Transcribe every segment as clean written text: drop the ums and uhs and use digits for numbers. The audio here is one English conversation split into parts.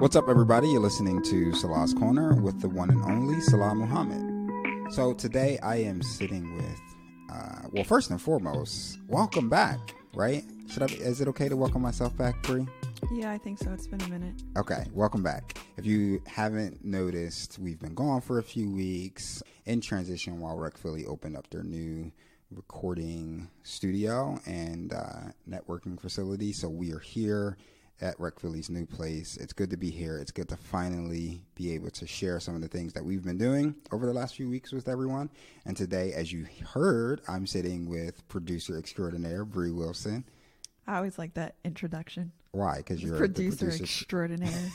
What's up, everybody? You're listening to Salah's Corner with the one and only Salah Muhammad. So today I am sitting with, first and foremost, welcome back, right? Is it okay to welcome myself back, Bree? Yeah, I think so. It's been a minute. Okay, welcome back. If you haven't noticed, we've been gone for a few weeks in transition while Rec Philly opened up their new recording studio and networking facility. So we are here at Rec Philly's new place. It's good to be here. It's good to finally be able to share some of the things that we've been doing over the last few weeks with everyone. And today, as you heard, I'm sitting with producer extraordinaire Bree Wilson. I always like that introduction. Why? Because you're producer extraordinaire.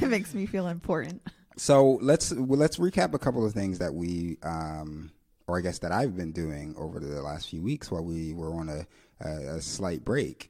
It makes me feel important. So let's recap a couple of things that we, or I guess that I've been doing over the last few weeks while we were on a slight break.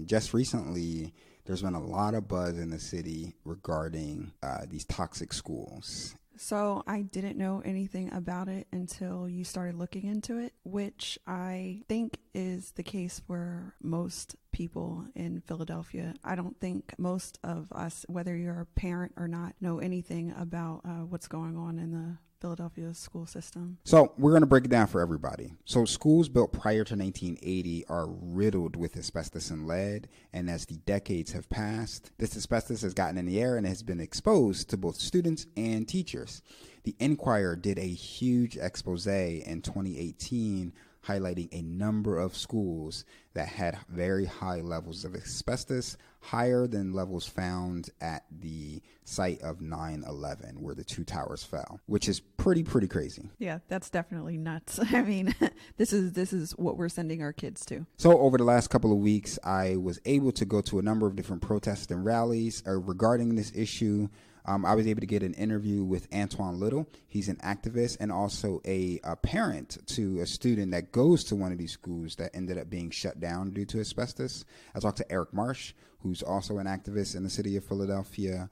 Just recently, there's been a lot of buzz in the city regarding these toxic schools. So I didn't know anything about it until you started looking into it, which I think is the case for most people in Philadelphia. I don't think most of us, whether you're a parent or not, know anything about what's going on in the Philadelphia school system. So we're going to break it down for everybody. So schools built prior to 1980 are riddled with asbestos and lead. And as the decades have passed, this asbestos has gotten in the air and has been exposed to both students and teachers. The Enquirer did a huge expose in 2018 highlighting a number of schools that had very high levels of asbestos, higher than levels found at the site of 9/11, where the two towers fell, which is pretty crazy. Yeah, that's definitely nuts. I mean, this is what we're sending our kids to. So over the last couple of weeks, I was able to go to a number of different protests and rallies regarding this issue. I was able to get an interview with Antoine Little. He's an activist and also a parent to a student that goes to one of these schools that ended up being shut down due to asbestos. I talked to Eric Marsh, who's also an activist in the city of Philadelphia.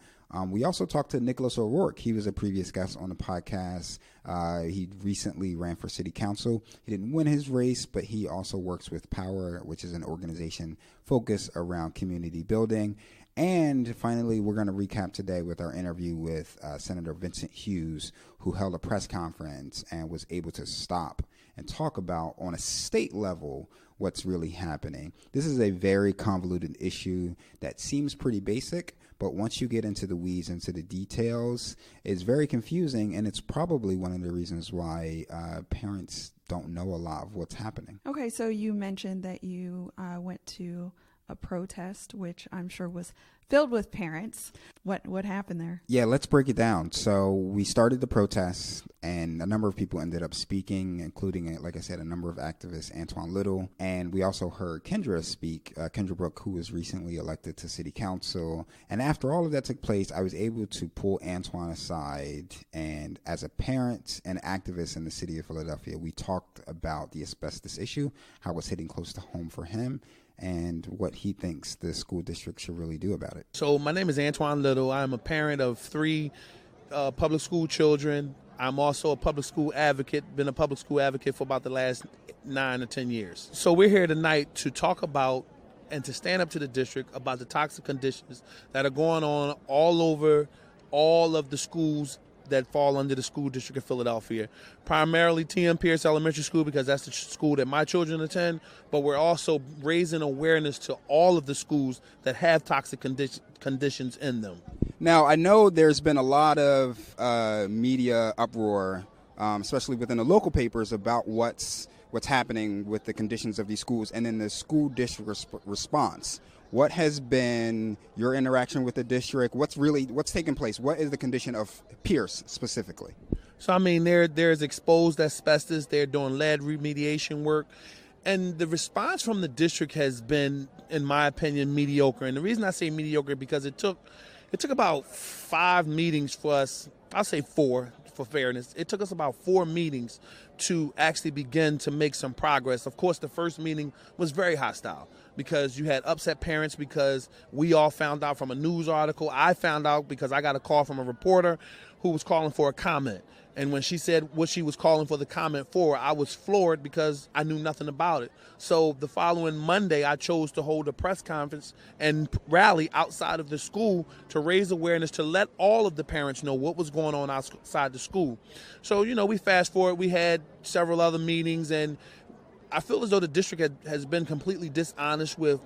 We also talked to Nicolas O'Rourke. He was a previous guest on the podcast. He recently ran for city council. He didn't win his race, but he also works with Power, which is an organization focused around community building. And finally, we're going to recap today with our interview with Senator Vincent Hughes, who held a press conference and was able to stop and talk about, on a state level, what's really happening. This is a very convoluted issue that seems pretty basic, but once you get into the weeds, into the details, it's very confusing, and it's probably one of the reasons why parents don't know a lot of what's happening. Okay, so you mentioned that you went to a protest, which I'm sure was filled with parents. What happened there? Yeah, let's break it down. So we started the protest, and a number of people ended up speaking, including, like I said, a number of activists, Antoine Little, and we also heard Kendra speak, Kendra Brooke, who was recently elected to city council. And after all of that took place, I was able to pull Antoine aside, and as a parent and activist in the city of Philadelphia, we talked about the asbestos issue, how it's hitting close to home for him, and what he thinks the school district should really do about it. So my name is Antoine Little. I'm a parent of 3 public school children. I'm also a public school advocate, been a public school advocate for about the last 9 or 10 years. So we're here tonight to talk about and to stand up to the district about the toxic conditions that are going on all over all of the schools that fall under the school district of Philadelphia. Primarily T.M. Pierce Elementary School, because that's the school that my children attend, but we're also raising awareness to all of the schools that have toxic conditions in them. Now, I know there's been a lot of media uproar, especially within the local papers, about what's happening with the conditions of these schools, and then the school district response. What has been your interaction with the district? What's taking place? What is the condition of Pierce specifically? So, I mean, there's exposed asbestos. They're doing lead remediation work. And the response from the district has been, in my opinion, mediocre. And the reason I say mediocre because it took about 5 meetings for us. I'll say 4 for fairness. It took us about 4 meetings to actually begin to make some progress. Of course, the first meeting was very hostile because you had upset parents because we all found out from a news article. I found out because I got a call from a reporter who was calling for a comment. And when she said what she was calling for the comment for, I was floored because I knew nothing about it. So the following Monday, I chose to hold a press conference and rally outside of the school to raise awareness, to let all of the parents know what was going on outside the school. So, we fast forward, we had several other meetings, and I feel as though the district has been completely dishonest with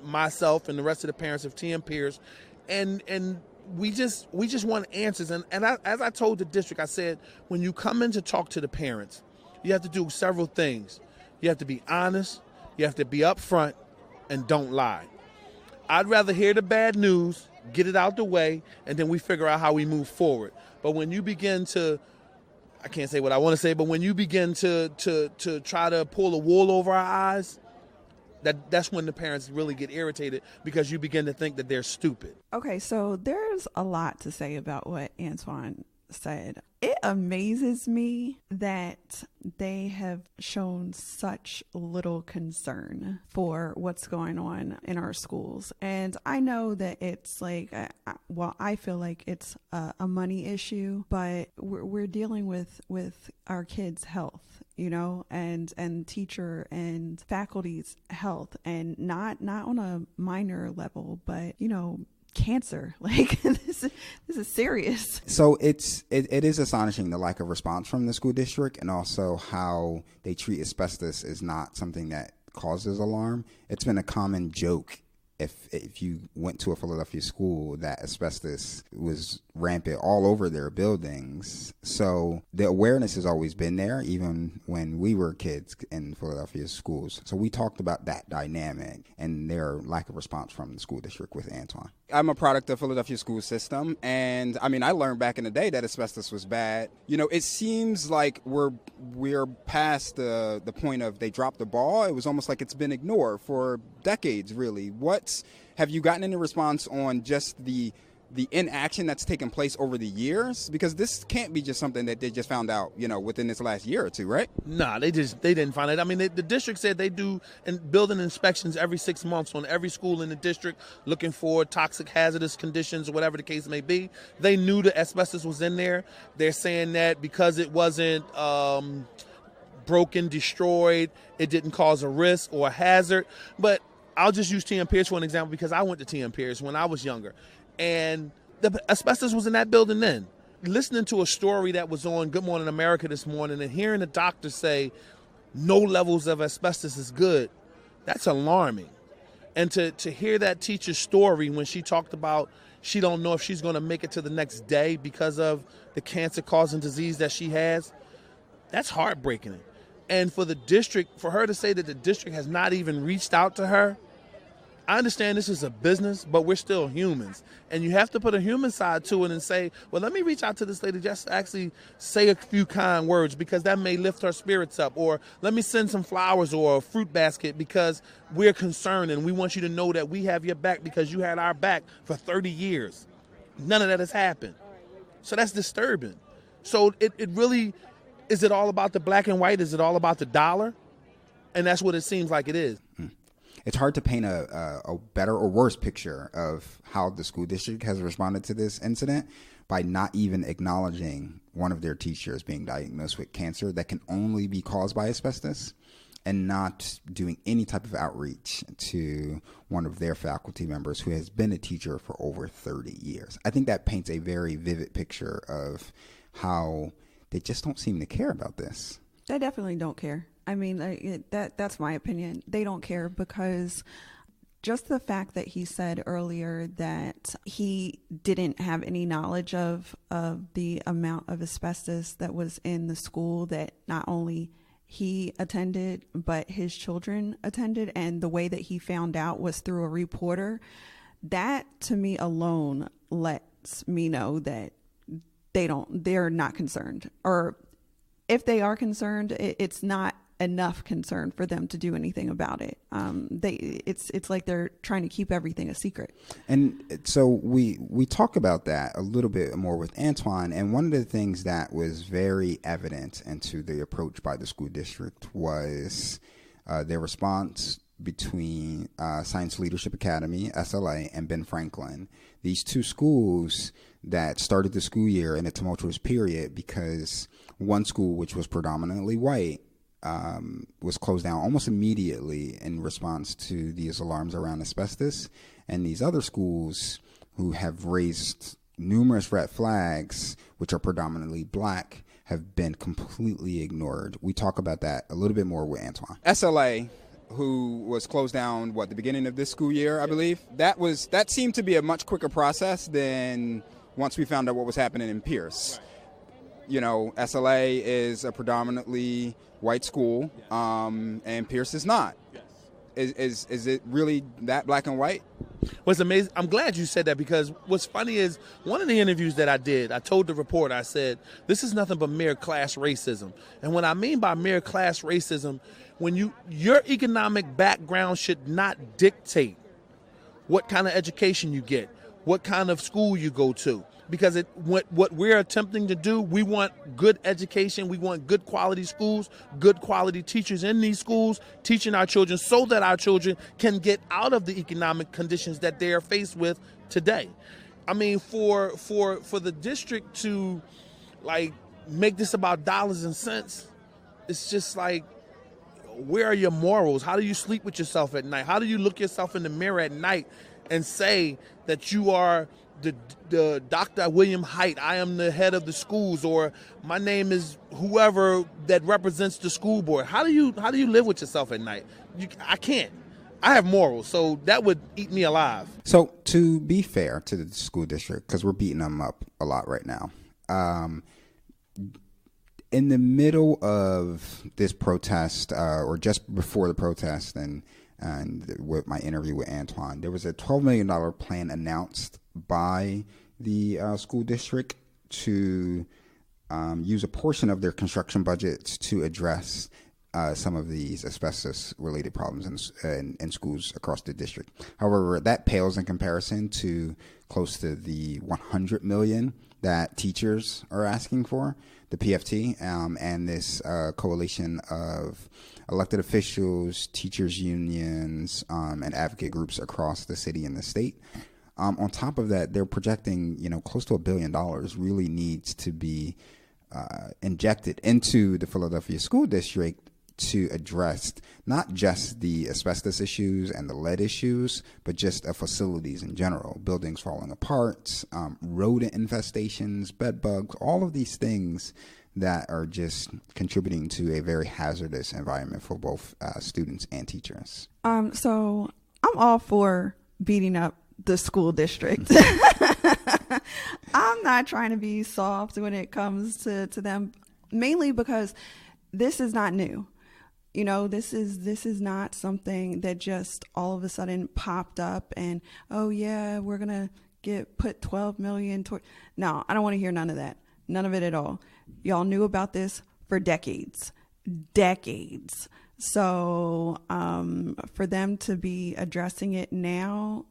myself and the rest of the parents of TM peers. And we just want answers. And as I told the district, I said, when you come in to talk to the parents, you have to do several things. You have to be honest, you have to be upfront, and don't lie. I'd rather hear the bad news, get it out the way, and then we figure out how we move forward. But when you begin to, I can't say what I want to say, but when you begin to try to pull the wool over our eyes, that's when the parents really get irritated because you begin to think that they're stupid. Okay, so there's a lot to say about what Antoine said. It amazes me that they have shown such little concern for what's going on in our schools. And I know that it's like, I feel like it's a money issue, but we're dealing with our kids' health, and teacher and faculty's health, and not on a minor level, but, cancer. Like this is serious. So it is astonishing the lack of response from the school district, and also how they treat asbestos is not something that causes alarm. It's been a common joke if you went to a Philadelphia school that asbestos was rampant all over their buildings. So the awareness has always been there, even when we were kids in Philadelphia schools. So we talked about that dynamic and their lack of response from the school district with Antoine. I'm a product of Philadelphia school system, and I learned back in the day that asbestos was bad. It seems like we're past the point of they dropped the ball. It was almost like it's been ignored for decades, really. Have you gotten any response on just the inaction that's taken place over the years? Because this can't be just something that they just found out, within this last year or two, right? Nah, they didn't find it. The district said they do building inspections every 6 months on every school in the district, looking for toxic hazardous conditions or whatever the case may be. They knew the asbestos was in there. They're saying that because it wasn't broken, destroyed, it didn't cause a risk or a hazard. But I'll just use TM Pierce for an example because I went to TM Pierce when I was younger. And the asbestos was in that building then. Listening to a story that was on Good Morning America this morning and hearing the doctor say no levels of asbestos is good, that's alarming. And to hear that teacher's story when she talked about she don't know if she's going to make it to the next day because of the cancer-causing disease that she has, that's heartbreaking. And for the district, for her to say that the district has not even reached out to her, I understand this is a business, but we're still humans. And you have to put a human side to it and say, well, let me reach out to this lady just to actually say a few kind words because that may lift her spirits up. Or let me send some flowers or a fruit basket because we're concerned and we want you to know that we have your back because you had our back for 30 years. None of that has happened. So that's disturbing. So it really, is it all about the black and white? Is it all about the dollar? And that's what it seems like it is. It's hard to paint a better or worse picture of how the school district has responded to this incident by not even acknowledging one of their teachers being diagnosed with cancer that can only be caused by asbestos, and not doing any type of outreach to one of their faculty members who has been a teacher for over 30 years. I think that paints a very vivid picture of how they just don't seem to care about this. They definitely don't care. That's my opinion. They don't care because just the fact that he said earlier that he didn't have any knowledge of the amount of asbestos that was in the school that not only he attended, but his children attended, and the way that he found out was through a reporter, that to me alone lets me know that they're not concerned. Or if they are concerned, it's not enough concern for them to do anything about it. It's like they're trying to keep everything a secret. And so we talk about that a little bit more with Antoine, and one of the things that was very evident into the approach by the school district was their response between Science Leadership Academy, SLA, and Ben Franklin. These two schools that started the school year in a tumultuous period because one school, which was predominantly white, was closed down almost immediately in response to these alarms around asbestos. And these other schools who have raised numerous red flags, which are predominantly black, have been completely ignored. We talk about that a little bit more with Antoine. SLA, who was closed down, the beginning of this school year, I believe. That seemed to be a much quicker process than once we found out what was happening in Pierce. You know, SLA is a predominantly white school, and Pierce is not. Is it really that black and white? What's amazing, I'm glad you said that, because what's funny is one of the interviews that I did, I told the reporter, I said, this is nothing but mere class racism. And what I mean by mere class racism, when your economic background should not dictate what kind of education you get, what kind of school you go to. Because what we're attempting to do, we want good education, we want good quality schools, good quality teachers in these schools, teaching our children so that our children can get out of the economic conditions that they are faced with today. I mean, for the district to make this about dollars and cents, it's just like, where are your morals? How do you sleep with yourself at night? How do you look yourself in the mirror at night and say that you are the Dr. William Height, I am the head of the schools, or my name is whoever that represents the school board? How do you live with yourself at night? I can't. I have morals, so that would eat me alive. So to be fair to the school district, because we're beating them up a lot right now, in the middle of this protest, or just before the protest, and with my interview with Antoine, there was a $12 million plan announced by the school district to use a portion of their construction budgets to address some of these asbestos-related problems in schools across the district. However, that pales in comparison to close to the $100 million that teachers are asking for, the PFT, and this coalition of elected officials, teachers unions, and advocate groups across the city and the state. On top of that, they're projecting, close to $1 billion really needs to be injected into the Philadelphia school district to address not just the asbestos issues and the lead issues, but just facilities in general, buildings falling apart, rodent infestations, bed bugs, all of these things that are just contributing to a very hazardous environment for both students and teachers. So I'm all for beating up the school district. I'm not trying to be soft when it comes to them, mainly because this is not new. This is not something that just all of a sudden popped up and, oh yeah, we're going to put $12 million toward. No, I don't want to hear none of that. None of it at all. Y'all knew about this for decades. So, for them to be addressing it now,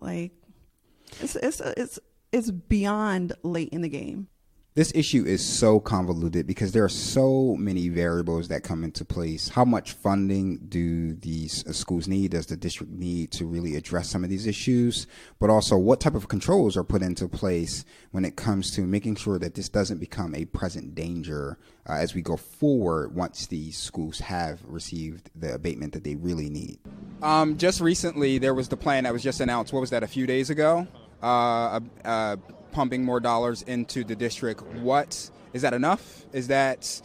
it's beyond late in the game. This issue is so convoluted because there are so many variables that come into place. How much funding do these schools need? Does the district need to really address some of these issues? But also, what type of controls are put into place when it comes to making sure that this doesn't become a present danger as we go forward once these schools have received the abatement that they really need? Just recently, there was the plan that was just announced. What was that, a few days ago? Pumping more dollars into the district. What is that enough? Is that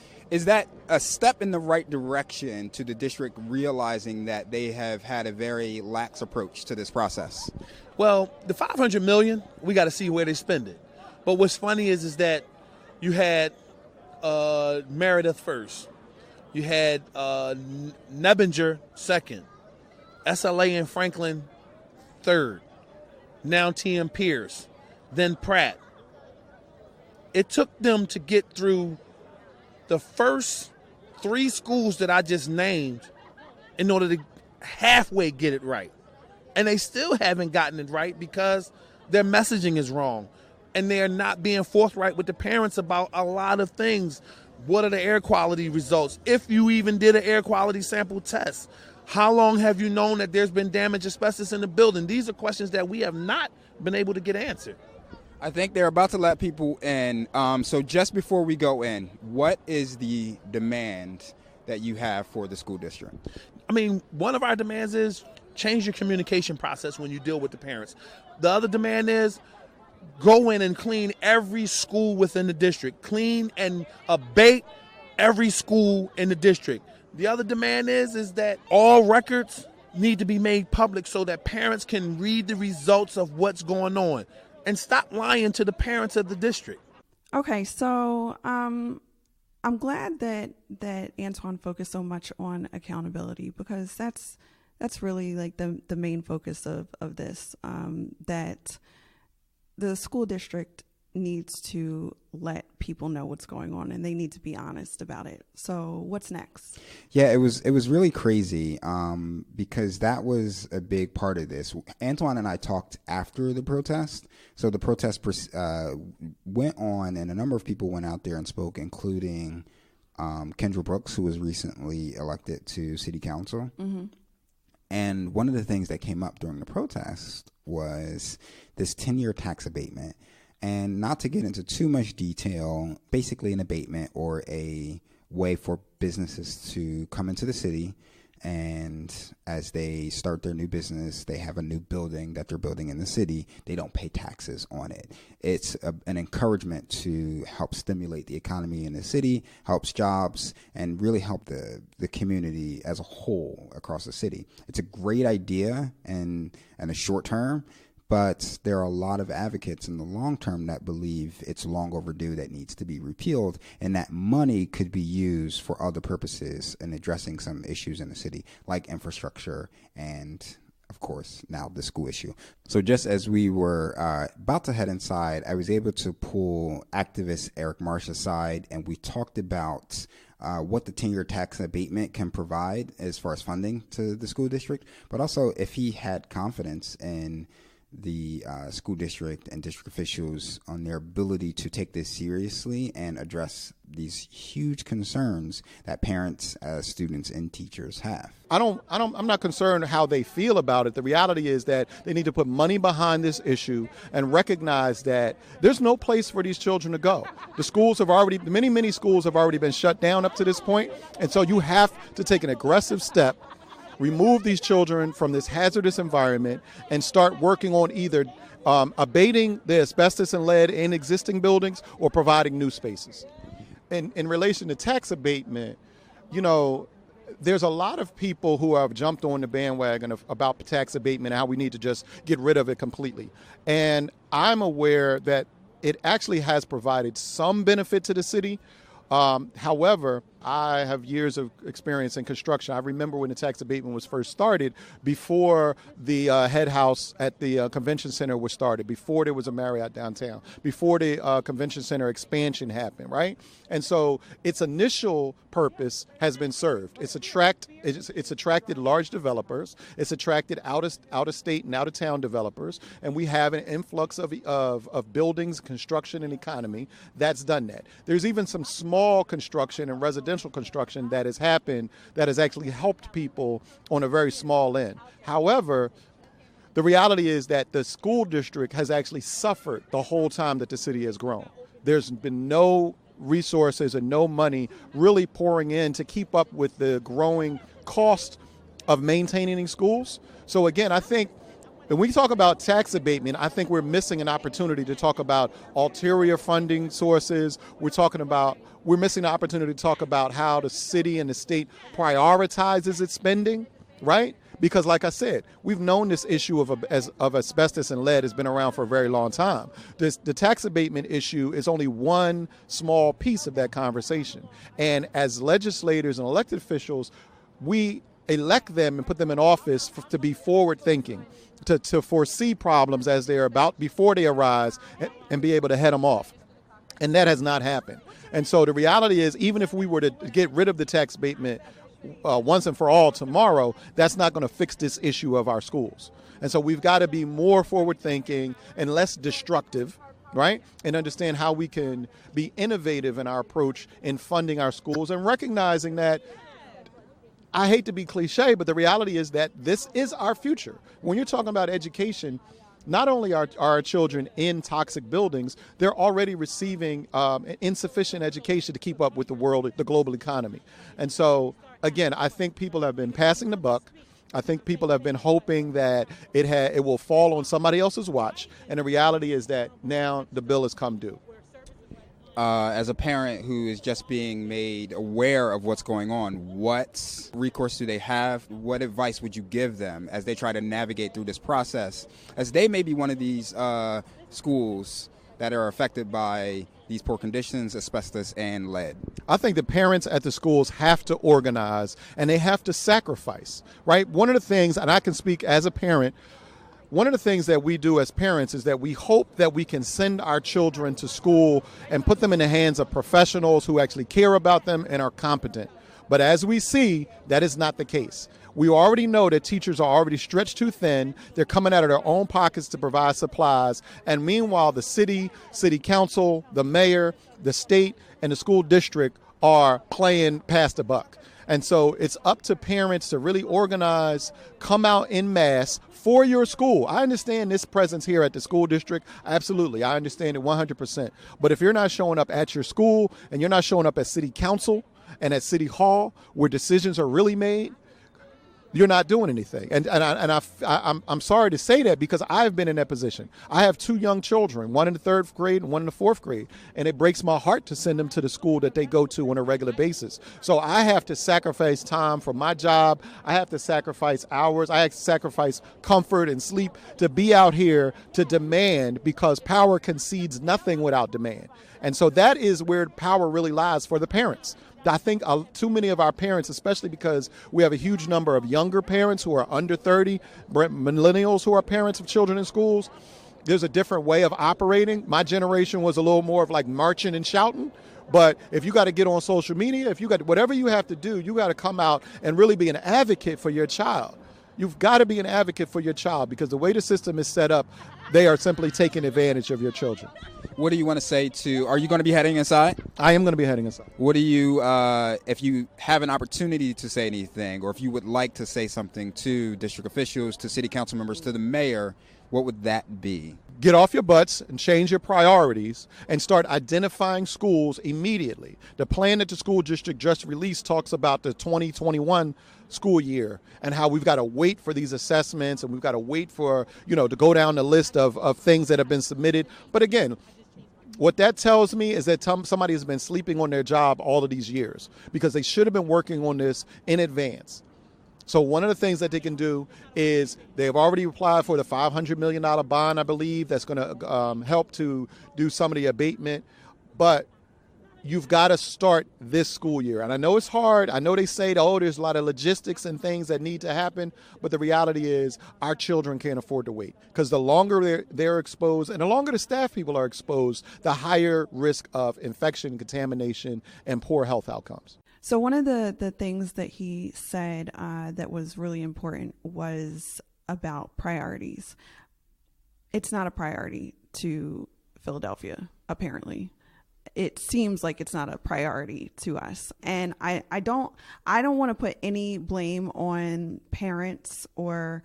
a step in the right direction to the district realizing that they have had a very lax approach to this process? Well, the $500 million, we got to see where they spend it. But what's funny is that you had Meredith first, you had Nebinger second, SLA and Franklin third, now TM Pierce, then Pratt. It took them to get through the first 3 schools that I just named in order to halfway get it right. And they still haven't gotten it right because their messaging is wrong. And they're not being forthright with the parents about a lot of things. What are the air quality results? If you even did an air quality sample test, how long have you known that there's been damage asbestos in the building? These are questions that we have not been able to get answered. I think they're about to let people in. So just before we go in, what is the demand that you have for the school district? I mean, one of our demands is change your communication process when you deal with the parents. The other demand is go in and clean every school within the district. Clean and abate every school in the district. The other demand is that all records need to be made public so that parents can read the results of what's going on and stop lying to the parents of the district. Okay, so I'm glad that Antoine focused so much on accountability, because that's really like the main focus of this, that the school district needs to let people know what's going on, and they need to be honest about it. So what's next? Yeah, it was really crazy because that was a big part of this. Antoine and I talked after the protest. So the protest went on, and a number of people went out there and spoke, including Kendra Brooks, who was recently elected to city council. Mm-hmm. And one of the things that came up during the protest was this 10-year tax abatement. And not to get into too much detail, basically an abatement or a way for businesses to come into the city, and as they start their new business, they have a new building that they're building in the city, they don't pay taxes on it. It's an encouragement to help stimulate the economy in the city, helps jobs, and really help the community as a whole across the city. It's a great idea in the short term, but there are a lot of advocates in the long term that believe it's long overdue, that needs to be repealed, and that money could be used for other purposes in addressing some issues in the city, like infrastructure and, of course, now the school issue. So just as we were about to head inside, I was able to pull activist Eric Marsh aside, and we talked about what the 10-year tax abatement can provide as far as funding to the school district, but also if he had confidence in the school district and district officials on their ability to take this seriously and address these huge concerns that parents, students, and teachers have. I'm not concerned how they feel about it. The reality is that they need to put money behind this issue and recognize that there's no place for these children to go. The schools have already, many schools have already been shut down up to this point, and so you have to take an aggressive step, remove these children from this hazardous environment, and start working on either abating the asbestos and lead in existing buildings or providing new spaces. In relation to tax abatement, there's a lot of people who have jumped on the bandwagon about tax abatement and how we need to just get rid of it completely. And I'm aware that it actually has provided some benefit to the city. However, I have years of experience in construction. I remember when the tax abatement was first started, before the head house at the convention center was started, before there was a Marriott downtown, before the convention center expansion happened, right? And so its initial purpose has been served. It's attracted large developers. It's attracted out of state and out of town developers, and we have an influx of buildings, construction, and economy that's done that. There's even some small construction and residential construction that has happened that has actually helped people on a very small end. However, the reality is that the school district has actually suffered the whole time that the city has grown. There's been no resources and no money really pouring in to keep up with the growing cost of maintaining these schools. So again, I think when we talk about tax abatement, I think we're missing an opportunity to talk about ulterior funding sources. We're missing the opportunity to talk about how the city and the state prioritizes its spending, right? Because like I said, we've known this issue of asbestos and lead has been around for a very long time. The tax abatement issue is only one small piece of that conversation. And as legislators and elected officials, we elect them and put them in office to be forward thinking, to foresee problems as they're before they arise, and be able to head them off. And that has not happened. And so the reality is, even if we were to get rid of the tax abatement once and for all tomorrow, that's not going to fix this issue of our schools. And so we've got to be more forward thinking and less destructive, right? And understand how we can be innovative in our approach in funding our schools and recognizing that, I hate to be cliche, but the reality is that this is our future. When you're talking about education, not only are our children in toxic buildings, they're already receiving insufficient education to keep up with the global economy. And so, again, I think people have been passing the buck. I think people have been hoping that it will fall on somebody else's watch. And the reality is that now the bill has come due. As a parent who is just being made aware of what's going on, what recourse do they have? What advice would you give them as they try to navigate through this process? As they may be one of these schools that are affected by these poor conditions, asbestos, and lead. I think the parents at the schools have to organize and they have to sacrifice, right? One of the things, and I can speak as a parent, one of the things that we do as parents is that we hope that we can send our children to school and put them in the hands of professionals who actually care about them and are competent. But as we see, that is not the case. We already know that teachers are already stretched too thin. They're coming out of their own pockets to provide supplies. And meanwhile, the city council, the mayor, the state, and the school district are playing past the buck. And so it's up to parents to really organize, come out en masse for your school. I understand this presence here at the school district. Absolutely. I understand it 100%. But if you're not showing up at your school and you're not showing up at city council and at city hall where decisions are really made, you're not doing anything. And I'm sorry to say that because I've been in that position. I have two young children, one in the 3rd grade and one in the 4th grade. And it breaks my heart to send them to the school that they go to on a regular basis. So I have to sacrifice time from my job. I have to sacrifice hours. I have to sacrifice comfort and sleep to be out here to demand, because power concedes nothing without demand. And so that is where power really lies for the parents. I think too many of our parents, especially because we have a huge number of younger parents who are under 30, millennials who are parents of children in schools, there's a different way of operating. My generation was a little more of like marching and shouting. But if you got to get on social media, if you got whatever you have to do, you got to come out and really be an advocate for your child. You've got to be an advocate for your child because the way the system is set up, they are simply taking advantage of your children. What do you want to say are you going to be heading inside? I am going to be heading inside. What do you, if you have an opportunity to say anything, or if you would like to say something to district officials, to city council members, to the mayor, what would that be? Get off your butts and change your priorities and start identifying schools immediately. The plan that the school district just released talks about the 2021 school year and how we've got to wait for these assessments and we've got to wait for, to go down the list of things that have been submitted. But again, what that tells me is that somebody has been sleeping on their job all of these years because they should have been working on this in advance. So one of the things that they can do is they've already applied for the $500 million bond, I believe, that's going to help to do some of the abatement. But you've got to start this school year. And I know it's hard. I know they say, there's a lot of logistics and things that need to happen. But the reality is our children can't afford to wait because the longer they're exposed and the longer the staff people are exposed, the higher risk of infection, contamination, and poor health outcomes. So one of the things that he said that was really important was about priorities. It's not a priority to Philadelphia, apparently. It seems like it's not a priority to us. And I don't want to put any blame on parents or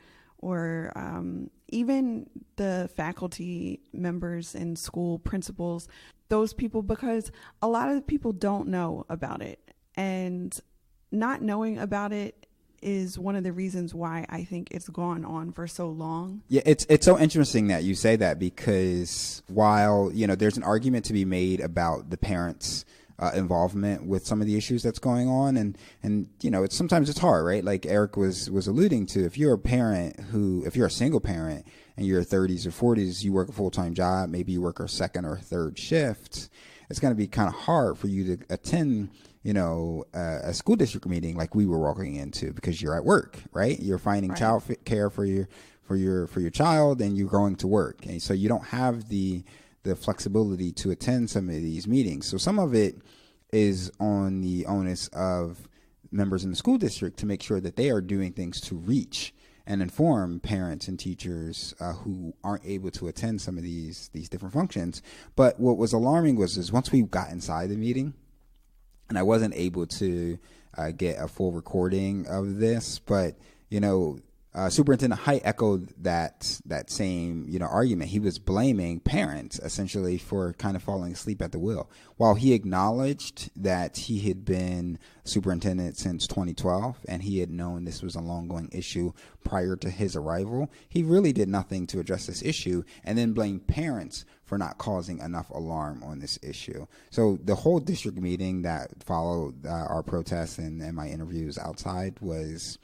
even the faculty members in school, principals, those people, because a lot of people don't know about it. And not knowing about it is one of the reasons why I think it's gone on for so long. Yeah, it's so interesting that you say that because while, there's an argument to be made about the parents' involvement with some of the issues that's going on. And sometimes it's hard, right? Like Eric was alluding to, if you're a single parent and you're 30s or 40s, you work a full-time job, maybe you work a second or third shift, it's going to be kind of hard for you to attend a school district meeting like we were walking into because you're at work, right? You're finding child care for your child and you're going to work. And so you don't have the the flexibility to attend some of these meetings. So some of it is on the onus of members in the school district to make sure that they are doing things to reach and inform parents and teachers who aren't able to attend some of these different functions. But what was alarming was once we got inside the meeting, and I wasn't able to get a full recording of this, but Superintendent Height echoed that same argument. He was blaming parents essentially for kind of falling asleep at the wheel. While he acknowledged that he had been superintendent since 2012 and he had known this was a long-going issue prior to his arrival, he really did nothing to address this issue and then blamed parents for not causing enough alarm on this issue. So the whole district meeting that followed our protests and my interviews outside was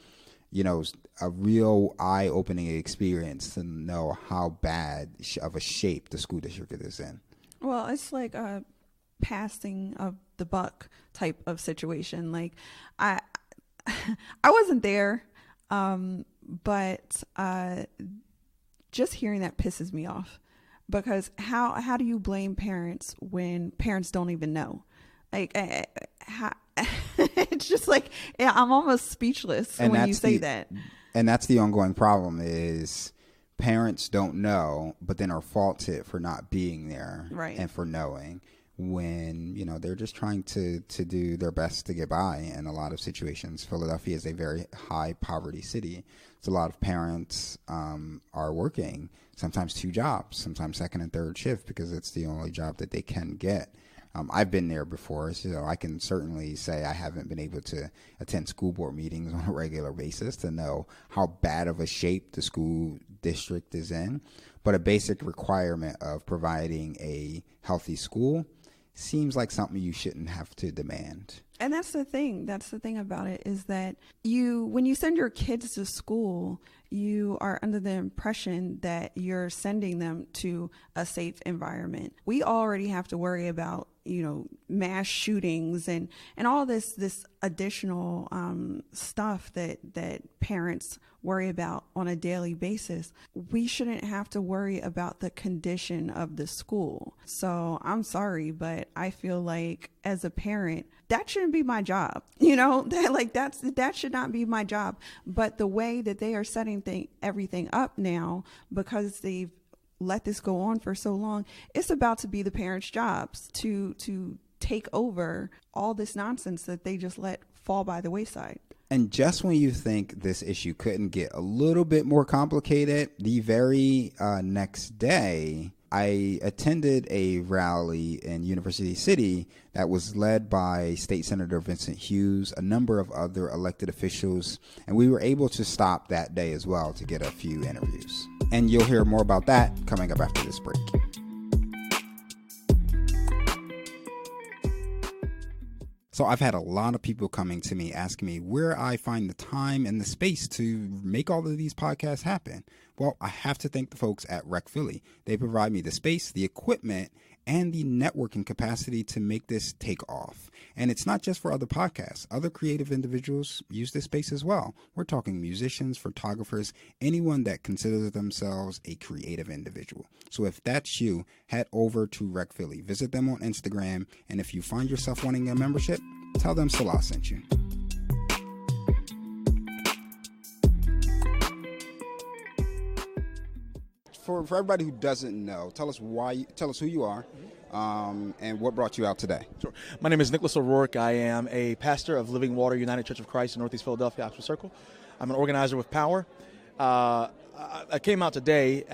a real eye-opening experience to know how bad of a shape the school district is in. Well, it's like a passing of the buck type of situation. Like I wasn't there, but just hearing that pisses me off, because how do you blame parents when parents don't even know? Like it's just like, I'm almost speechless when you say that. And that's the ongoing problem is parents don't know, but then are faulted for not being there, right, and for knowing when, they're just trying to do their best to get by in a lot of situations. Philadelphia is a very high poverty city. So a lot of parents are working sometimes 2 jobs, sometimes second and third shift, because it's the only job that they can get. I've been there before, so I can certainly say I haven't been able to attend school board meetings on a regular basis to know how bad of a shape the school district is in. But a basic requirement of providing a healthy school seems like something you shouldn't have to demand. And that's the thing. That's the thing about it, is that when you send your kids to school, you are under the impression that you're sending them to a safe environment. We already have to worry about, mass shootings and all this additional stuff that parents worry about on a daily basis. We shouldn't have to worry about the condition of the school. So I'm sorry, but I feel like as a parent, that shouldn't be my job. That should not be my job. But the way that they are setting everything up now, because they've let this go on for so long, it's about to be the parents' jobs to take over all this nonsense that they just let fall by the wayside. And just when you think this issue couldn't get a little bit more complicated, the very next day, I attended a rally in University City that was led by State Senator Vincent Hughes, a number of other elected officials, and we were able to stop that day as well to get a few interviews. And you'll hear more about that coming up after this break. So I've had a lot of people coming to me asking me where I find the time and the space to make all of these podcasts happen. Well, I have to thank the folks at Rec Philly. They provide me the space, the equipment, and the networking capacity to make this take off. And it's not just for other podcasts. Other creative individuals use this space as well. We're talking musicians, photographers, anyone that considers themselves a creative individual. So if that's you, head over to Rec Philly. Visit them on Instagram. And if you find yourself wanting a membership, tell them Salah sent you. For everybody who doesn't know, tell us who you are, and what brought you out today. Sure. My name is Nicolas O'Rourke. I am a pastor of Living Water United Church of Christ in Northeast Philadelphia, Oxford Circle. I'm an organizer with Power. I came out today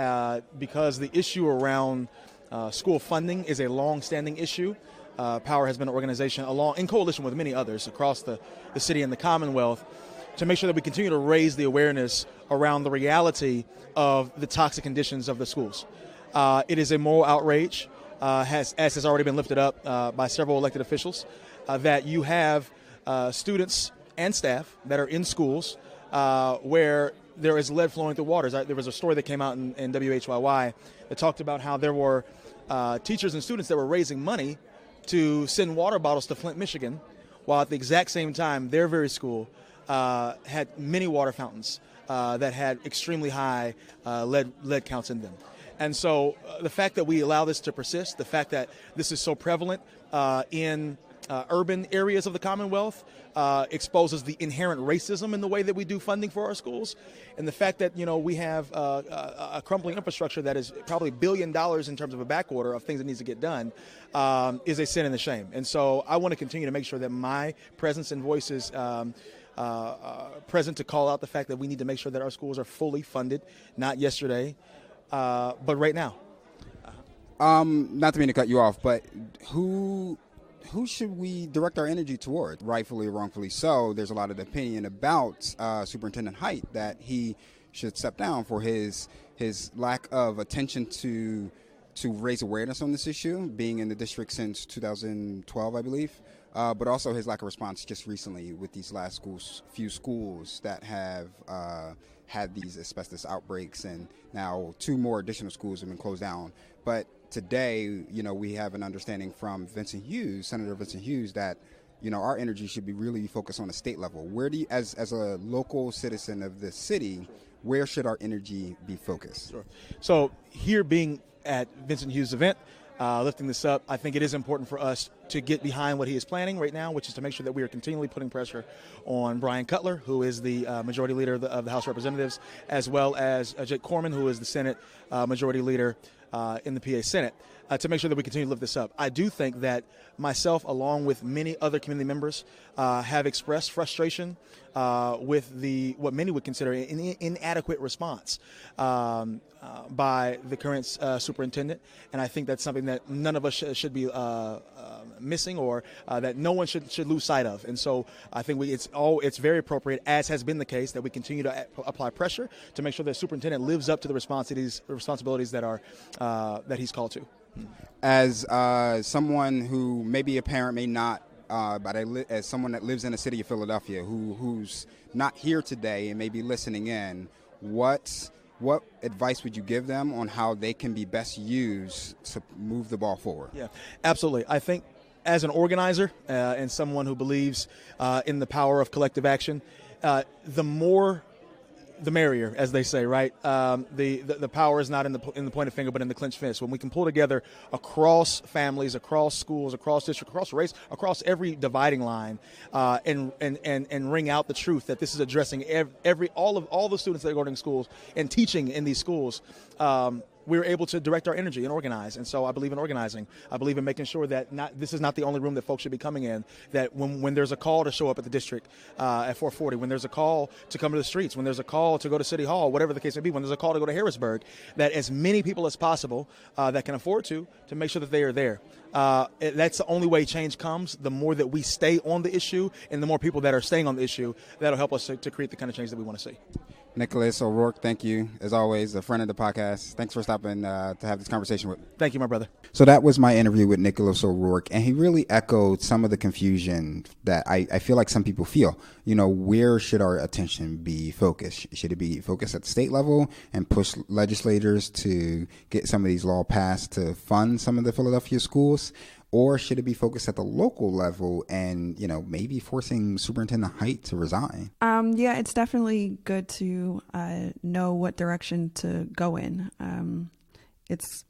because the issue around school funding is a long-standing issue. Power has been an organization in coalition with many others across the city and the Commonwealth to make sure that we continue to raise the awareness around the reality of the toxic conditions of the schools. It is a moral outrage, as has already been lifted up by several elected officials, that you have students and staff that are in schools where there is lead flowing through waters. There was a story that came out in WHYY that talked about how there were teachers and students that were raising money to send water bottles to Flint, Michigan, while at the exact same time their very school had many water fountains that had extremely high lead counts in them. And so the fact that we allow this to persist, the fact that this is so prevalent in urban areas of the Commonwealth exposes the inherent racism in the way that we do funding for our schools. And the fact that, we have a crumbling infrastructure that is probably $1 billion in terms of a backorder of things that needs to get done is a sin and a shame. And so I want to continue to make sure that my presence and voice is present to call out the fact that we need to make sure that our schools are fully funded, not yesterday, but right now. Not to mean to cut you off, but who should we direct our energy toward? Rightfully or wrongfully so, there's a lot of opinion about Superintendent Height that he should step down for his lack of attention to raise awareness on this issue, being in the district since 2012, I believe, but also his lack of response just recently with these last few schools that have had these asbestos outbreaks, and now 2 more additional schools have been closed down. But today, we have an understanding from Vincent Hughes, Senator Vincent Hughes, that, our energy should be really focused on the state level. Where do you, as a local citizen of the city, where should our energy be focused? Sure. So here being at Vincent Hughes' event, lifting this up, I think it is important for us to get behind what he is planning right now, which is to make sure that we are continually putting pressure on Brian Cutler, who is the majority leader of the House of Representatives, as well as Jake Corman, who is the Senate majority leader in the PA Senate, to make sure that we continue to lift this up. I do think that myself, along with many other community members, have expressed frustration with what many would consider an inadequate response by the current superintendent, and I think that's something that none of us should be missing, or that no one should lose sight of. And so I think it's very appropriate, as has been the case, that we continue to apply pressure to make sure that the superintendent lives up to the responsibilities that are that he's called to. As someone who may be a parent, may not, but as someone that lives in the city of Philadelphia who's not here today and may be listening in, what advice would you give them on how they can be best used to move the ball forward? Yeah, absolutely. I think as an organizer and someone who believes in the power of collective action, the more the merrier, as they say, right? The power is not in the pointed finger, but in the clenched fist. When we can pull together across families, across schools, across district, across race, across every dividing line, and ring out the truth that this is addressing all the students that are going to schools and teaching in these schools. We're able to direct our energy and organize. And so I believe in organizing. I believe in making sure that this is not the only room that folks should be coming in, that when there's a call to show up at the district at 440, when there's a call to come to the streets, when there's a call to go to City Hall, whatever the case may be, when there's a call to go to Harrisburg, that as many people as possible that can afford to make sure that they are there. That's the only way change comes. The more that we stay on the issue and the more people that are staying on the issue, that'll help us to create the kind of change that we want to see. Nicolas O'Rourke, thank you, as always, a friend of the podcast. Thanks for stopping to have this conversation with me. Thank you, my brother. So that was my interview with Nicolas O'Rourke, and he really echoed some of the confusion that I feel like some people feel. Where should our attention be focused? Should it be focused at the state level and push legislators to get some of these laws passed to fund some of the Philadelphia schools? Or should it be focused at the local level and, maybe forcing Superintendent Height to resign? Yeah, it's definitely good to know what direction to go in. It's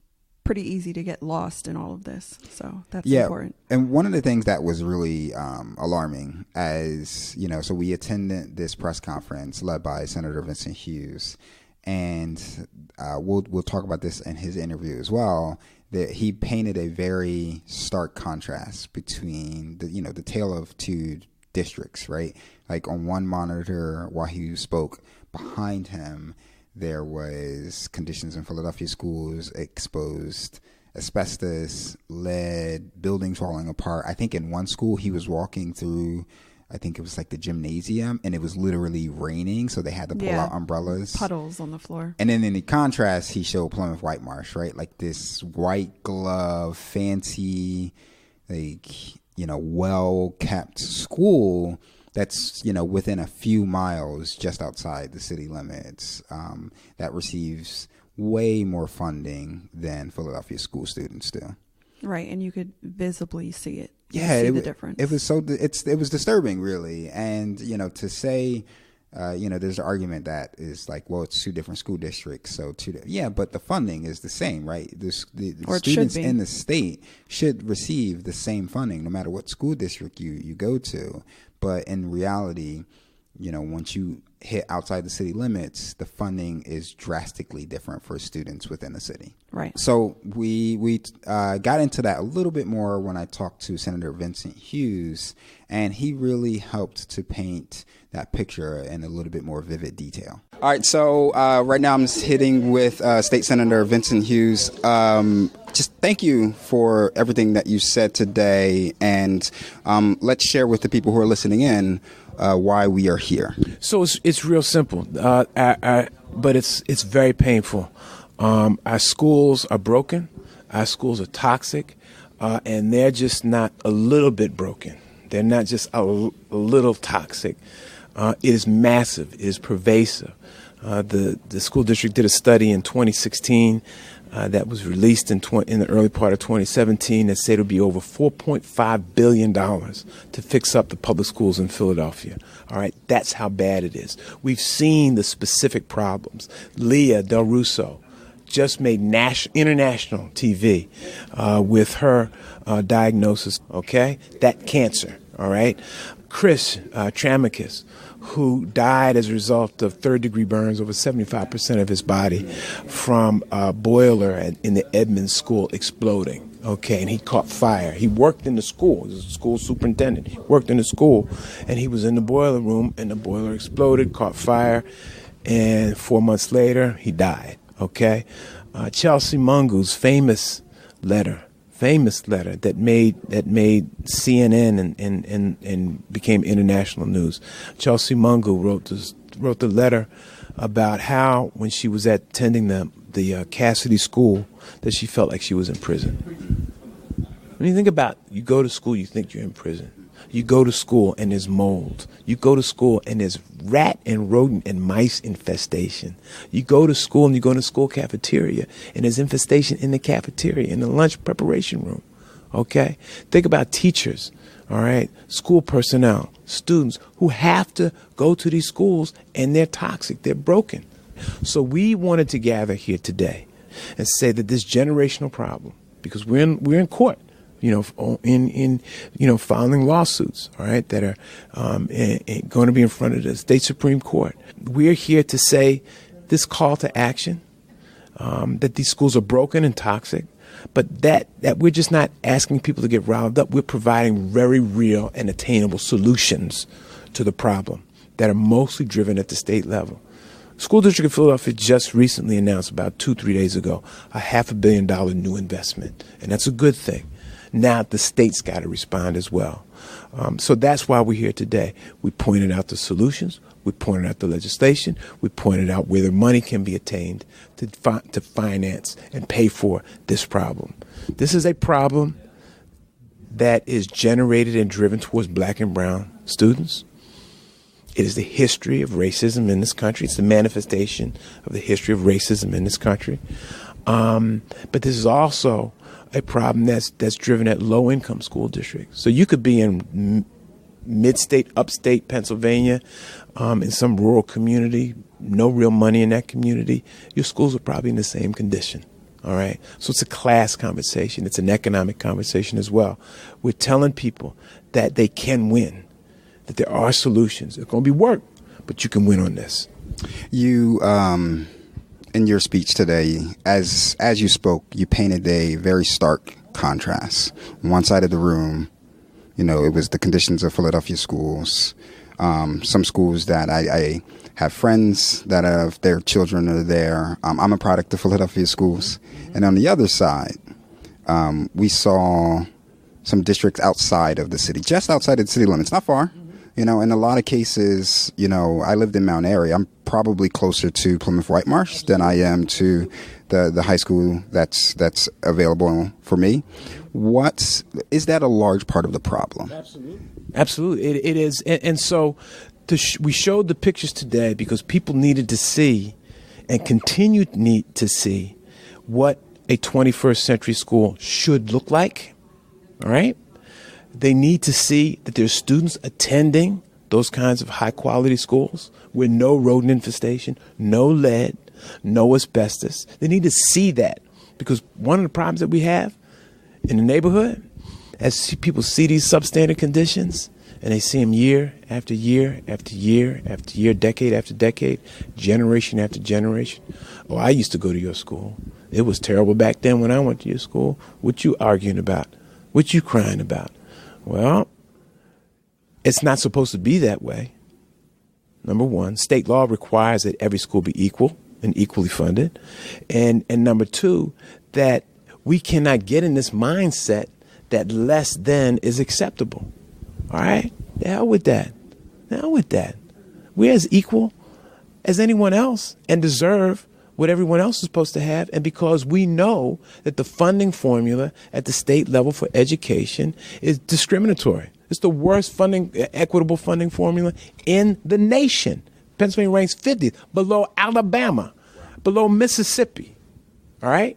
pretty easy to get lost in all of this. So that's important. And one of the things that was really alarming as, so we attended this press conference led by Senator Vincent Hughes. And we'll talk about this in his interview as well, that he painted a very stark contrast between the tale of two districts, right? Like on one monitor while he spoke, behind him there was conditions in Philadelphia schools, exposed asbestos, lead, buildings falling apart. I think in one school he was walking through, I think it was like the gymnasium, and it was literally raining, so they had to pull out umbrellas. Puddles on the floor. And then in the contrast, he showed Plymouth White Marsh, right? Like this white glove, fancy, well-kept school that's, within a few miles just outside the city limits, that receives way more funding than Philadelphia school students do. Right, and you could visibly see it. Yeah, see the difference. It was disturbing, really. And to say There's an argument that is like, well, it's two different school districts, so but the funding is the same, right? The students in the state should receive the same funding no matter what school district you go to. But in reality, once you hit outside the city limits, the funding is drastically different for students within the city. Right. So we got into that a little bit more when I talked to Senator Vincent Hughes, and he really helped to paint that picture in a little bit more vivid detail. All right, so right now I'm sitting with State Senator Vincent Hughes. Just thank you for everything that you said today, and let's share with the people who are listening in why we are here. So it's real simple, but it's very painful. Our schools are broken. Our schools are toxic, and they're just not a little bit broken. They're not just a little toxic. It is massive. It is pervasive. The school district did a study in 2016 that was released in the early part of 2017 that said it would be over $4.5 billion to fix up the public schools in Philadelphia. All right, that's how bad it is. We've seen the specific problems. Leah Del Russo just made international TV with her diagnosis, okay? That cancer, all right? Chris Tramicus, who died as a result of third-degree burns, over 75% of his body, from a boiler in the Edmonds school exploding. Okay, and he caught fire. He worked in the school. He was a school superintendent. He worked in the school, and he was in the boiler room, and the boiler exploded, caught fire, and 4 months later, he died. Okay, Chelsea Mungu's famous letter that made CNN and became international news. Chelsea Mungu wrote the letter about how when she was attending the Cassidy school that she felt like she was in prison. When you think about, you go to school, you think you're in prison. You go to school and there's mold. You go to school and there's rat and rodent and mice infestation. You go to school and you go to the school cafeteria and there's infestation in the cafeteria, in the lunch preparation room. Okay? Think about teachers, all right? School personnel, students who have to go to these schools and they're toxic, they're broken. So we wanted to gather here today and say that this generational problem, because we're in court, filing lawsuits, all right, that are going to be in front of the state Supreme Court. We're here to say this call to action, that these schools are broken and toxic, but that we're just not asking people to get riled up. We're providing very real and attainable solutions to the problem that are mostly driven at the state level. School District of Philadelphia just recently announced about 2-3 days ago a $500 million new investment, and that's a good thing. Now the state's got to respond as well. So that's why we're here today. We pointed out the solutions. We pointed out the legislation. We pointed out where the money can be attained to finance and pay for this problem. This is a problem that is generated and driven towards black and brown students. It is the history of racism in this country. It's the manifestation of the history of racism in this country. But this is also a problem that's driven at low-income school districts. So you could be in mid-state, upstate Pennsylvania, in some rural community, no real money in that community. Your schools are probably in the same condition, all right? So it's a class conversation. It's an economic conversation as well. We're telling people that they can win, that there are solutions. It's going to be work, but you can win on this. You in your speech today, as you spoke, you painted a very stark contrast. On one side of the room, it was the conditions of Philadelphia schools. Some schools that I have friends that have their children are there. I'm a product of Philadelphia schools. And on the other side, we saw some districts outside of the city, just outside of the city limits, not far. In a lot of cases, I lived in Mount Airy. I'm probably closer to Plymouth White Marsh than I am to the high school that's available for me. Is that a large part of the problem? Absolutely, it is. And so we showed the pictures today because people needed to see and continue to need to see what a 21st century school should look like, all right? They need to see that there's students attending those kinds of high-quality schools with no rodent infestation, no lead, no asbestos. They need to see that, because one of the problems that we have in the neighborhood, as people see these substandard conditions, and they see them year after year after year after year, decade after decade, generation after generation. Oh, I used to go to your school. It was terrible back then when I went to your school. What you arguing about? What you crying about? Well, it's not supposed to be that way. Number one, state law requires that every school be equal and equally funded. And number two, that we cannot get in this mindset that less than is acceptable. All right? The hell with that. The hell with that. We're as equal as anyone else and deserve what everyone else is supposed to have. And because we know that the funding formula at the state level for education is discriminatory. It's the worst funding, equitable funding formula in the nation. Pennsylvania ranks 50th, below Alabama, below Mississippi. All right?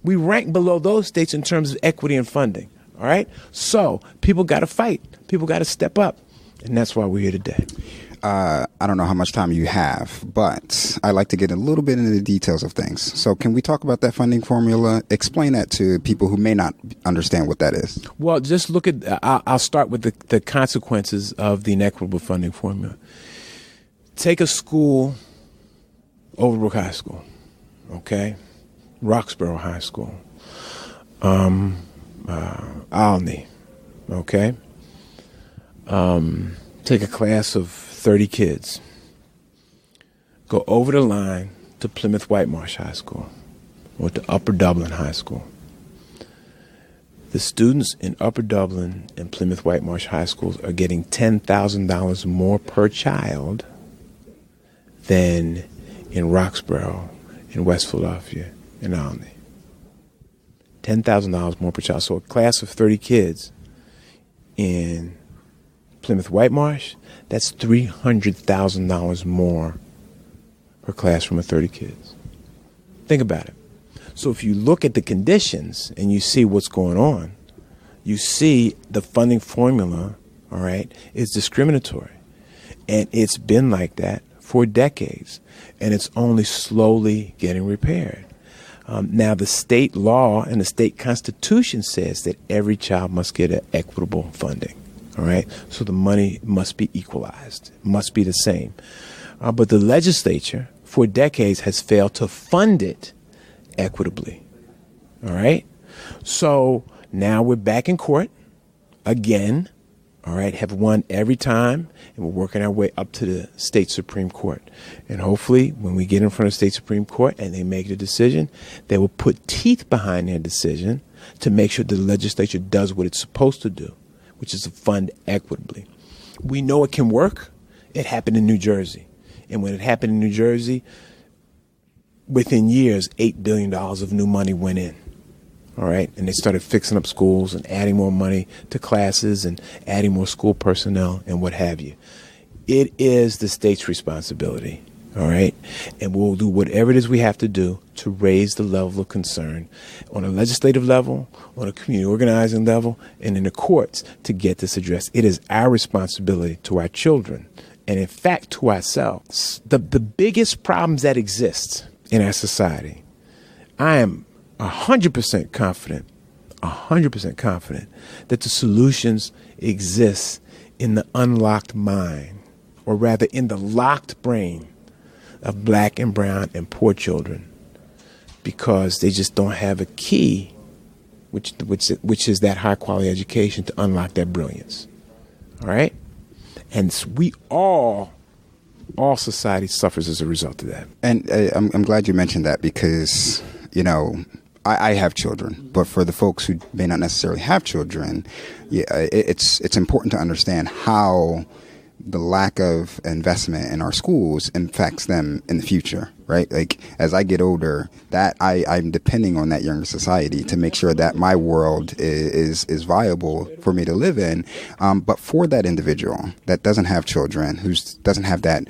We rank below those states in terms of equity and funding. All right? So people got to fight. People got to step up. And that's why we're here today. I don't know how much time you have, but I'd like to get a little bit into the details of things. So can we talk about that funding formula? Explain that to people who may not understand what that is. Well, just look at, I'll start with the consequences of the inequitable funding formula. Take a school, Overbrook High School, okay? Roxborough High School, Olney, okay? Take a class of 30 kids, go over the line to Plymouth White Marsh High School or to Upper Dublin High School. The students in Upper Dublin and Plymouth White Marsh High Schools are getting $10,000 more per child than in Roxborough, in West Philadelphia, in Olney. $10,000 more per child. So a class of 30 kids in Plymouth White Marsh, that's $300,000 more per classroom of 30 kids. Think about it. So if you look at the conditions and you see what's going on, you see the funding formula, all right, is discriminatory. And it's been like that for decades. And it's only slowly getting repaired. Now, the state law and the state constitution says that every child must get an equitable funding. All right, so the money must be equalized, must be the same. But the legislature, for decades, has failed to fund it equitably. All right, so now we're back in court again. All right, have won every time, and we're working our way up to the state Supreme Court. And hopefully, when we get in front of the state Supreme Court and they make the decision, they will put teeth behind their decision to make sure the legislature does what it's supposed to do, which is to fund equitably. We know it can work. It happened in New Jersey. And when it happened in New Jersey, within years, $8 billion of new money went in. All right? And they started fixing up schools and adding more money to classes and adding more school personnel and what have you. It is the state's responsibility. All right? And we'll do whatever it is we have to do to raise the level of concern on a legislative level, on a community organizing level, and in the courts to get this addressed. It is our responsibility to our children and, in fact, to ourselves. The biggest problems that exist in our society, I am 100% confident that the solutions exist in the unlocked mind, or rather in the locked brain of black and brown and poor children, because they just don't have a key, which is that high quality education to unlock that brilliance. All right? And we all society suffers as a result of that. And I'm glad you mentioned that, because, you know, I have children, but for the folks who may not necessarily have children, it's important to understand how the lack of investment in our schools impacts them in the future, right? Like, as I get older, that I'm depending on that younger society to make sure that my world is viable for me to live in. But for that individual that doesn't have children, who doesn't have that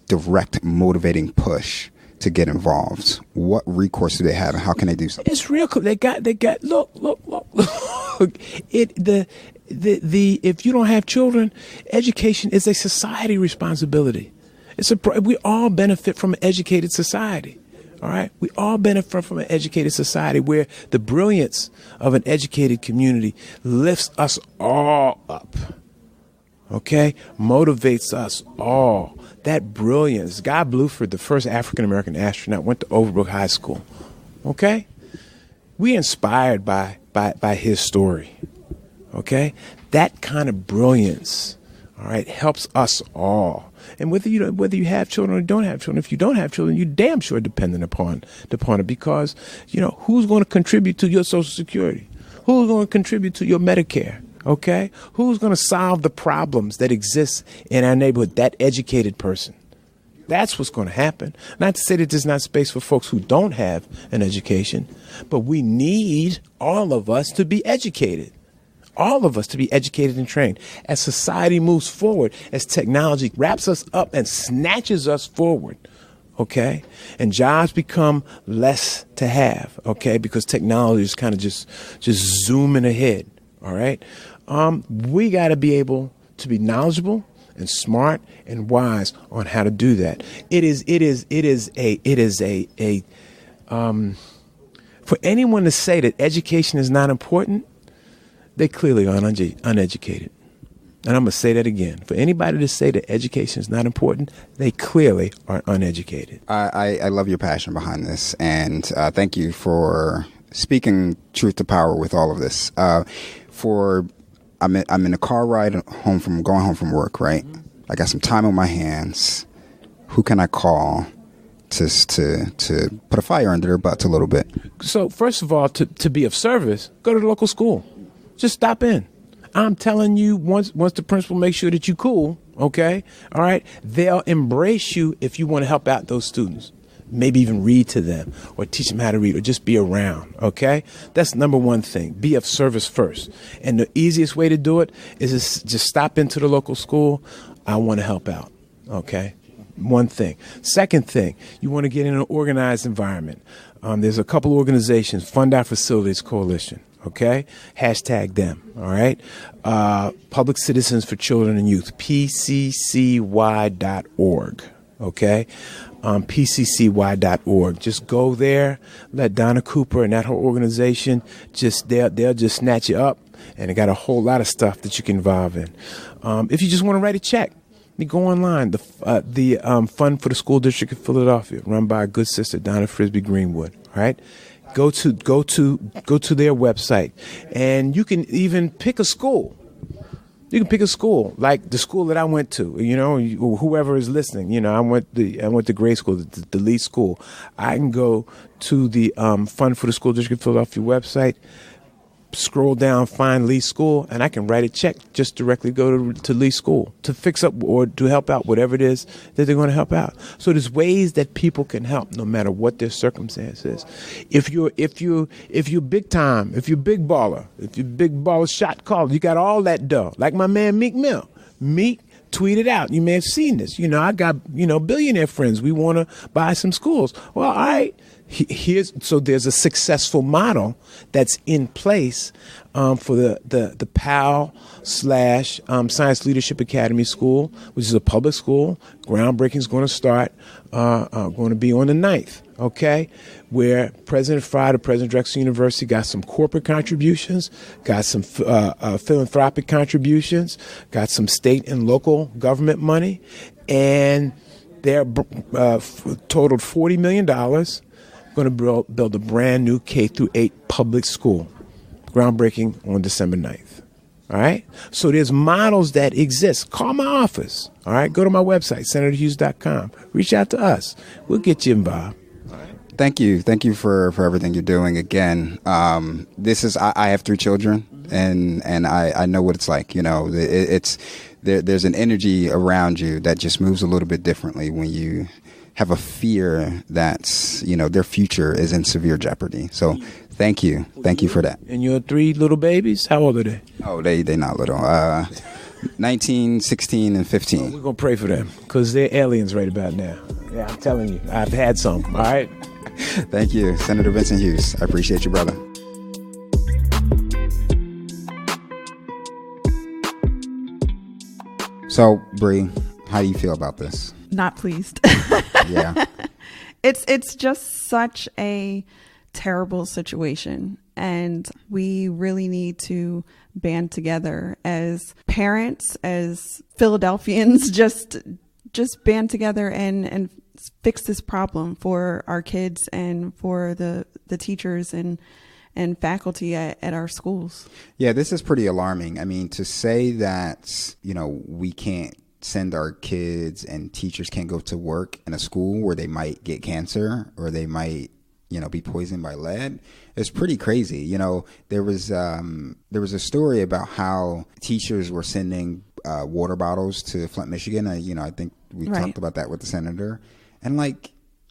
direct motivating push to get involved, what recourse do they have, and how can they do something? It's real. They got. Look. if you don't have children, education is a society responsibility. We all benefit from an educated society. All right, we all benefit from an educated society where the brilliance of an educated community lifts us all up. Okay, motivates us all. That brilliance. Guy Bluford, the first African-American astronaut, went to Overbrook High School. Okay, we inspired by his story. Okay, that kind of brilliance, all right, helps us all. And whether you have children or don't have children, if you don't have children, you're damn sure dependent upon it, because who's going to contribute to your Social Security? Who's going to contribute to your Medicare? Okay, who's going to solve the problems that exist in our neighborhood? That educated person. That's what's going to happen. Not to say that there's not space for folks who don't have an education, but we need all of us to be educated. All of us to be educated and trained. As society moves forward, as technology wraps us up and snatches us forward, okay? And jobs become less to have, okay? Because technology is kind of just zooming ahead, all right? We got to be able to be knowledgeable and smart and wise on how to do that. For anyone to say that education is not important, they clearly are uneducated. And I'm going to say that again. For anybody to say that education is not important, they clearly are uneducated. I love your passion behind this, and thank you for speaking truth to power with all of this. I'm in a car ride going home from work, right? I got some time on my hands. Who can I call to put a fire under their butts a little bit? So first of all, to be of service, go to the local school. Just stop in. I'm telling you, once the principal makes sure that you're cool, okay, all right, they'll embrace you if you want to help out those students. Maybe even read to them or teach them how to read or just be around, okay? That's number one thing. Be of service first. And the easiest way to do it is just stop into the local school. I want to help out, okay? One thing. Second thing, you want to get in an organized environment. There's a couple organizations, Fund Our Facilities Coalition. Okay, hashtag them. All right, Public Citizens for Children and Youth, PCCY.org. Okay, PCCY.org. Just go there. Let Donna Cooper and that whole organization they'll just snatch you up, and they got a whole lot of stuff that you can involve in. If you just want to write a check, you go online. The Fund for the School District of Philadelphia, run by our good sister Donna Frisbee Greenwood. All right. Go to their website, and you can even pick a school. You can pick a school, like the school that I went to. Whoever is listening. I went to grade school, the Lee School. I can go to the Fund for the School District of Philadelphia website, scroll down, find Lee School, and I can write a check, just directly go to Lee School to fix up or to help out whatever it is that they're going to help out. So there's ways that people can help no matter what their circumstances. If you're big time, if you're big baller shot caller, you got all that dough. Like my man Meek Mill. Meek tweeted out. You may have seen this. I got billionaire friends. We want to buy some schools. Well, all right. So there's a successful model that's in place for the PAL / Science Leadership Academy School, which is a public school. Groundbreaking is going to start, going to be on the 9th, okay, where President Fry, the President of Drexel University, got some corporate contributions, got some philanthropic contributions, got some state and local government money, and they're totaled $40 million. Going to build a brand new K-8 public school, groundbreaking on December 9th. All right? So there's models that exist. Call my office. All right? Go to my website, senatorhughes.com. Reach out to us. We'll get you involved. All right? Thank you for everything you're doing. Again, this is I have 3 children, and I know what it's like. There's an energy around you that just moves a little bit differently when you have a fear that their future is in severe jeopardy. So thank you for that. And your 3 little babies, how old are they? Oh, they not little. 19, 16, and 15. We're gonna pray for them because they're aliens right about now. Yeah, I'm telling you, I've had some. All right. Thank you, Senator Vincent Hughes. I appreciate you, brother. So, Bree, how do you feel about this? Not pleased. Yeah. It's just such a terrible situation, and we really need to band together as parents, as Philadelphians, just band together and fix this problem for our kids and for the teachers and faculty at our schools. Yeah, this is pretty alarming. I mean, to say that, we can't send our kids and teachers can't go to work in a school where they might get cancer or they might, be poisoned by lead, it's pretty crazy. There was a story about how teachers were sending water bottles to Flint, Michigan. I think we talked about that with the senator. And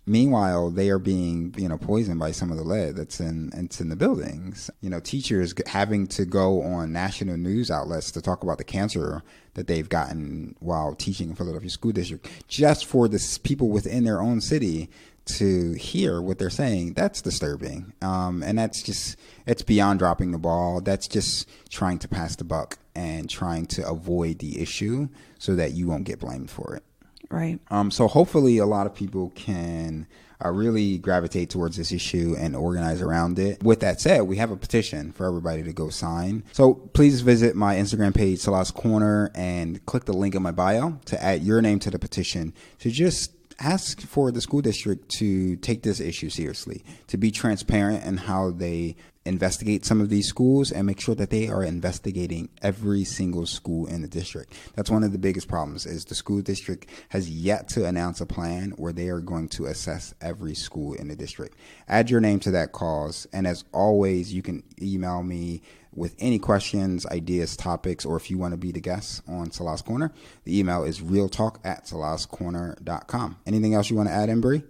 meanwhile, they are being, poisoned by some of the lead that's in the buildings. Teachers having to go on national news outlets to talk about the cancer that they've gotten while teaching in Philadelphia School District, just for the people within their own city to hear what they're saying. That's disturbing. And it's beyond dropping the ball. That's just trying to pass the buck and trying to avoid the issue so that you won't get blamed for it. Right. So hopefully a lot of people can really gravitate towards this issue and organize around it. With that said, we have a petition for everybody to go sign. So please visit my Instagram page, Salah's Corner, and click the link in my bio to add your name to the petition to just ask for the school district to take this issue seriously, to be transparent in how they investigate some of these schools and make sure that they are investigating every single school in the district. That's one of the biggest problems, is the school district has yet to announce a plan where they are going to assess every school in the district. Add your name to that cause. And as always, you can email me with any questions, ideas, topics, or if you want to be the guest on Salah's Corner. The email is realtalk@salahscorner.com. Anything else you want to add, Embry?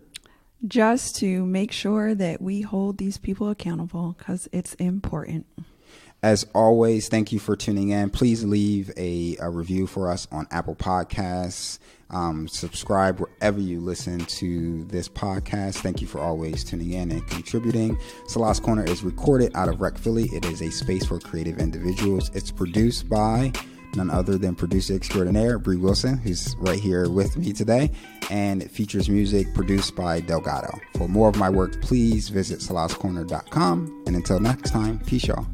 Just to make sure that we hold these people accountable, because it's important. As always, thank you for tuning in. Please leave a review for us on Apple Podcasts. Subscribe wherever you listen to this podcast. Thank you for always tuning in and contributing. Salah's Corner is recorded out of Rec Philly. It is a space for creative individuals. It's produced by none other than producer extraordinaire Bree Wilson, who's right here with me today, and it features music produced by Delgado. For more of my work, please visit salahscorner.com. And until next time, peace, y'all.